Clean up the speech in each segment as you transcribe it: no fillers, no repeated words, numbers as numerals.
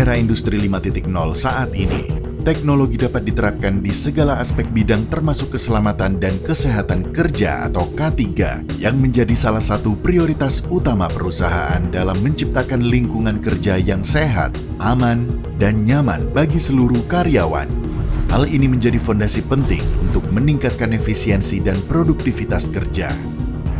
era industri 5.0 saat ini, teknologi dapat diterapkan di segala aspek bidang termasuk keselamatan dan kesehatan kerja atau K3 yang menjadi salah satu prioritas utama perusahaan dalam menciptakan lingkungan kerja yang sehat, aman, dan nyaman bagi seluruh karyawan. Hal ini menjadi fondasi penting untuk meningkatkan efisiensi dan produktivitas kerja.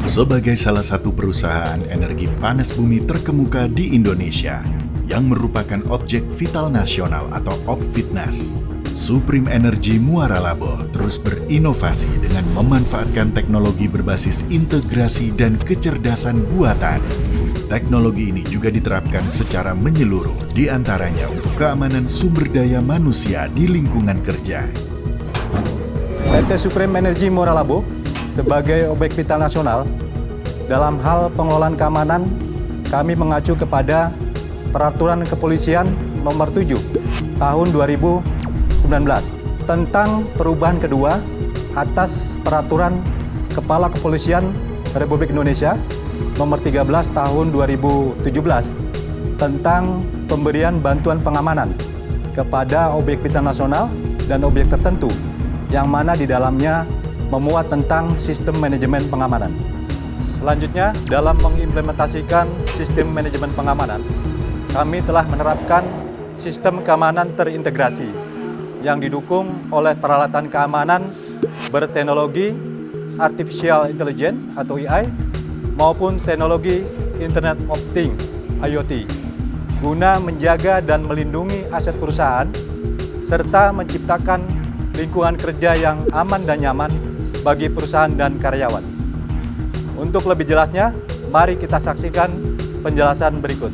Sebagai salah satu perusahaan energi panas bumi terkemuka di Indonesia, yang merupakan objek vital nasional atau OBVITNAS, Supreme Energy Muara Labo terus berinovasi dengan memanfaatkan teknologi berbasis integrasi dan kecerdasan buatan. Teknologi ini juga diterapkan secara menyeluruh, di antaranya untuk keamanan sumber daya manusia di lingkungan kerja. PT Supreme Energy Muara Labo sebagai objek vital nasional, dalam hal pengelolaan keamanan, kami mengacu kepada Peraturan Kepolisian Nomor 7 Tahun 2019 tentang perubahan kedua atas Peraturan Kepala Kepolisian Republik Indonesia Nomor 13 Tahun 2017 tentang pemberian bantuan pengamanan kepada objek vital nasional dan objek tertentu yang mana di dalamnya memuat tentang sistem manajemen pengamanan. Selanjutnya, dalam mengimplementasikan sistem manajemen pengamanan, kami telah menerapkan sistem keamanan terintegrasi yang didukung oleh peralatan keamanan berteknologi Artificial Intelligence atau AI maupun teknologi Internet of Things IoT guna menjaga dan melindungi aset perusahaan serta menciptakan lingkungan kerja yang aman dan nyaman bagi perusahaan dan karyawan. Untuk lebih jelasnya, mari kita saksikan penjelasan berikut.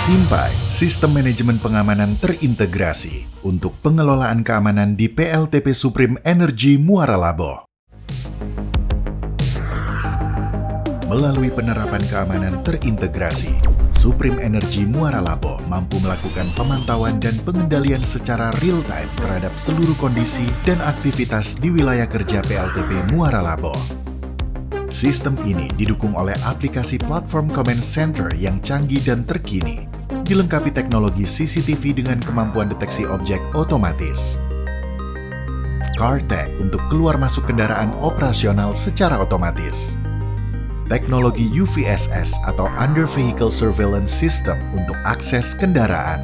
SIMPAI, Sistem Manajemen Pengamanan Terintegrasi untuk pengelolaan keamanan di PLTP Supreme Energy Muara Labo. Melalui penerapan keamanan terintegrasi, Supreme Energy Muara Labo mampu melakukan pemantauan dan pengendalian secara real-time terhadap seluruh kondisi dan aktivitas di wilayah kerja PLTP Muara Labo. Sistem ini didukung oleh aplikasi platform Command Center yang canggih dan terkini, dilengkapi teknologi CCTV dengan kemampuan deteksi objek otomatis, CarTag untuk keluar masuk kendaraan operasional secara otomatis, teknologi UVSS atau Under Vehicle Surveillance System untuk akses kendaraan,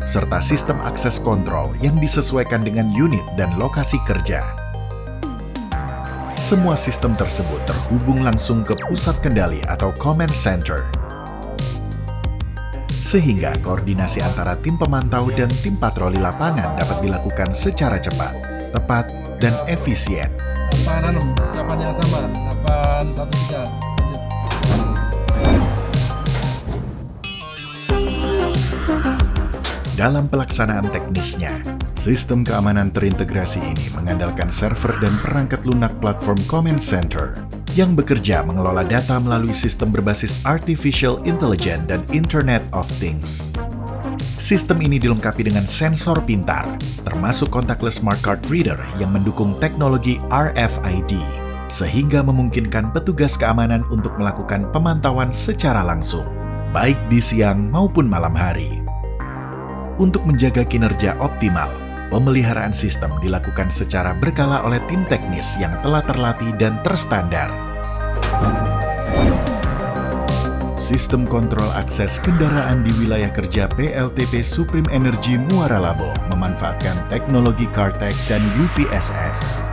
serta sistem akses kontrol yang disesuaikan dengan unit dan lokasi kerja. Semua sistem tersebut terhubung langsung ke pusat kendali atau command center, sehingga koordinasi antara tim pemantau dan tim patroli lapangan dapat dilakukan secara cepat, tepat, dan efisien. 8 yang sama, 813. Dalam pelaksanaan teknisnya, sistem keamanan terintegrasi ini mengandalkan server dan perangkat lunak platform Command Center yang bekerja mengelola data melalui sistem berbasis Artificial Intelligence dan Internet of Things. Sistem ini dilengkapi dengan sensor pintar, termasuk contactless smart card reader yang mendukung teknologi RFID, sehingga memungkinkan petugas keamanan untuk melakukan pemantauan secara langsung, baik di siang maupun malam hari. Untuk menjaga kinerja optimal, pemeliharaan sistem dilakukan secara berkala oleh tim teknis yang telah terlatih dan terstandar. Sistem kontrol akses kendaraan di wilayah kerja PLTP Supreme Energy Muara Labo memanfaatkan teknologi CarTag dan UVSS.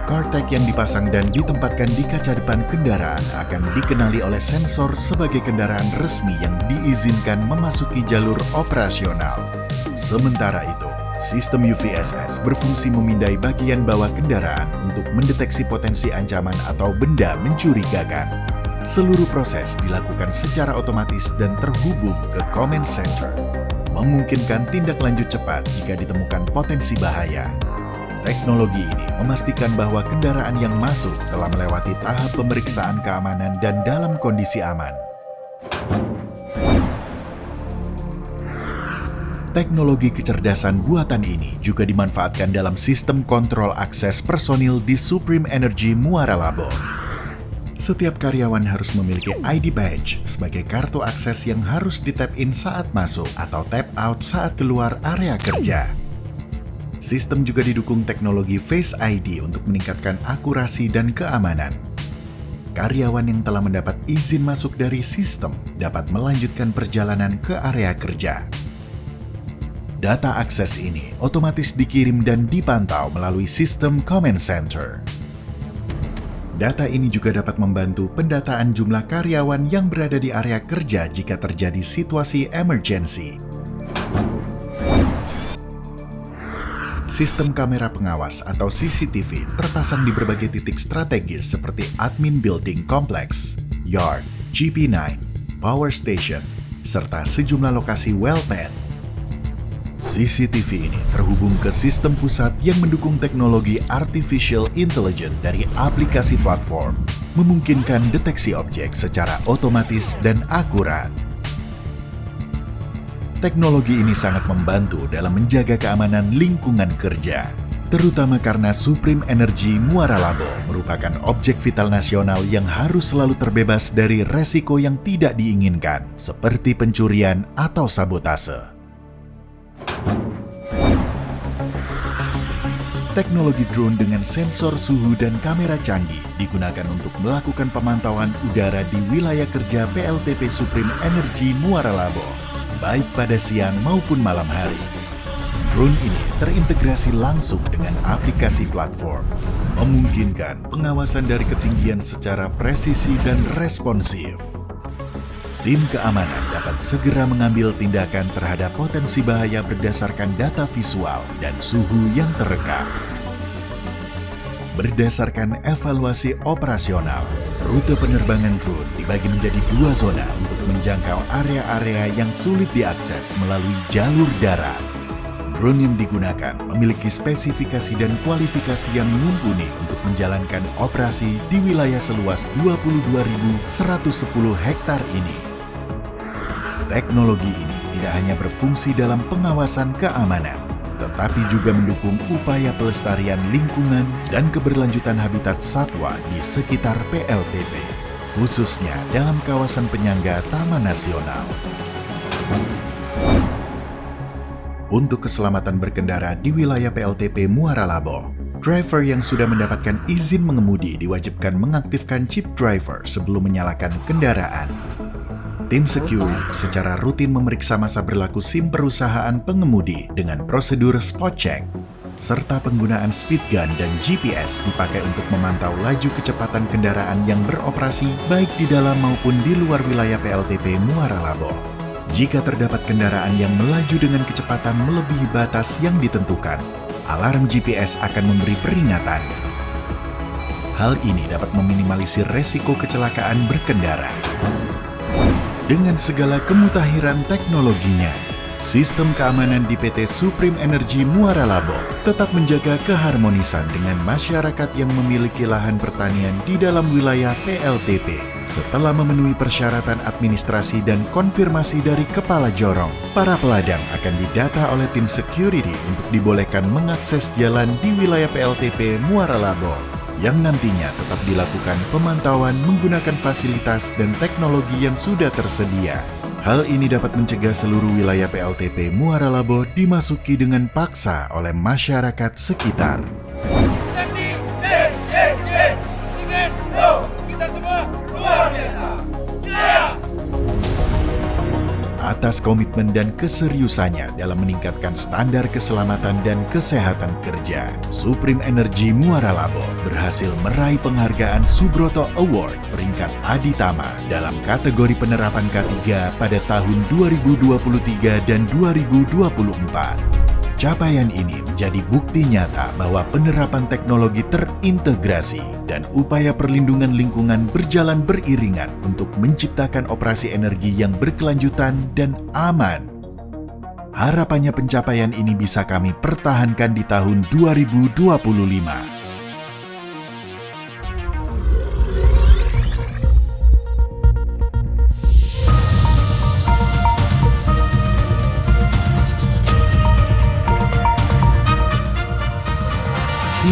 CarTag yang dipasang dan ditempatkan di kaca depan kendaraan akan dikenali oleh sensor sebagai kendaraan resmi yang diizinkan memasuki jalur operasional. Sementara itu, sistem UVSS berfungsi memindai bagian bawah kendaraan untuk mendeteksi potensi ancaman atau benda mencurigakan. Seluruh proses dilakukan secara otomatis dan terhubung ke Command Center, memungkinkan tindak lanjut cepat jika ditemukan potensi bahaya. Teknologi ini memastikan bahwa kendaraan yang masuk telah melewati tahap pemeriksaan keamanan dan dalam kondisi aman. Teknologi kecerdasan buatan ini juga dimanfaatkan dalam sistem kontrol akses personil di Supreme Energy Muara Labo. Setiap karyawan harus memiliki ID badge sebagai kartu akses yang harus di-tap in saat masuk atau tap out saat keluar area kerja. Sistem juga didukung teknologi Face ID untuk meningkatkan akurasi dan keamanan. Karyawan yang telah mendapat izin masuk dari sistem dapat melanjutkan perjalanan ke area kerja. Data akses ini otomatis dikirim dan dipantau melalui sistem Command Center. Data ini juga dapat membantu pendataan jumlah karyawan yang berada di area kerja jika terjadi situasi emergency. Sistem kamera pengawas atau CCTV terpasang di berbagai titik strategis seperti admin building kompleks, yard, GP9, power station, serta sejumlah lokasi well pad. CCTV ini terhubung ke sistem pusat yang mendukung teknologi artificial intelligence dari aplikasi platform, memungkinkan deteksi objek secara otomatis dan akurat. Teknologi ini sangat membantu dalam menjaga keamanan lingkungan kerja, terutama karena Supreme Energy Muara Labo merupakan objek vital nasional yang harus selalu terbebas dari resiko yang tidak diinginkan, seperti pencurian atau sabotase. Teknologi drone dengan sensor suhu dan kamera canggih digunakan untuk melakukan pemantauan udara di wilayah kerja PLTP Supreme Energy Muara Labo, baik pada siang maupun malam hari. Drone ini terintegrasi langsung dengan aplikasi platform, memungkinkan pengawasan dari ketinggian secara presisi dan responsif. Tim keamanan dapat segera mengambil tindakan terhadap potensi bahaya berdasarkan data visual dan suhu yang terekam. Berdasarkan evaluasi operasional, rute penerbangan drone dibagi menjadi 2 zona untuk menjangkau area-area yang sulit diakses melalui jalur darat. Drone yang digunakan memiliki spesifikasi dan kualifikasi yang mumpuni untuk menjalankan operasi di wilayah seluas 22.110 hektar ini. Teknologi ini tidak hanya berfungsi dalam pengawasan keamanan, tetapi juga mendukung upaya pelestarian lingkungan dan keberlanjutan habitat satwa di sekitar PLTP, khususnya dalam kawasan penyangga Taman Nasional. Untuk keselamatan berkendara di wilayah PLTP Muara Labo, driver yang sudah mendapatkan izin mengemudi diwajibkan mengaktifkan chip driver sebelum menyalakan kendaraan. Tim security secara rutin memeriksa masa berlaku SIM perusahaan pengemudi dengan prosedur spot check, serta penggunaan speed gun dan GPS dipakai untuk memantau laju kecepatan kendaraan yang beroperasi baik di dalam maupun di luar wilayah PLTP Muara Labo. Jika terdapat kendaraan yang melaju dengan kecepatan melebihi batas yang ditentukan, alarm GPS akan memberi peringatan. Hal ini dapat meminimalisir resiko kecelakaan berkendara. Dengan segala kemutahiran teknologinya, sistem keamanan di PT Supreme Energy Muara Labo tetap menjaga keharmonisan dengan masyarakat yang memiliki lahan pertanian di dalam wilayah PLTP. Setelah memenuhi persyaratan administrasi dan konfirmasi dari Kepala Jorong, para peladang akan didata oleh tim security untuk dibolehkan mengakses jalan di wilayah PLTP Muara Labo, yang nantinya tetap dilakukan pemantauan menggunakan fasilitas dan teknologi yang sudah tersedia. Hal ini dapat mencegah seluruh wilayah PLTP Muara Labo dimasuki dengan paksa oleh masyarakat sekitar. Kita semua luar biasa. Atas komitmen dan keseriusannya dalam meningkatkan standar keselamatan dan kesehatan kerja, Supreme Energy Muara Labo berhasil meraih penghargaan Subroto Award peringkat Aditama dalam kategori penerapan K3 pada tahun 2023 dan 2024. Capaian ini menjadi bukti nyata bahwa penerapan teknologi terintegrasi dan upaya perlindungan lingkungan berjalan beriringan untuk menciptakan operasi energi yang berkelanjutan dan aman. Harapannya pencapaian ini bisa kami pertahankan di tahun 2025.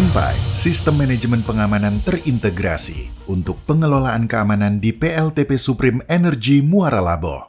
SIMPAI, Sistem Manajemen Pengamanan Terintegrasi untuk pengelolaan keamanan di PLTP Supreme Energy Muara Laboh.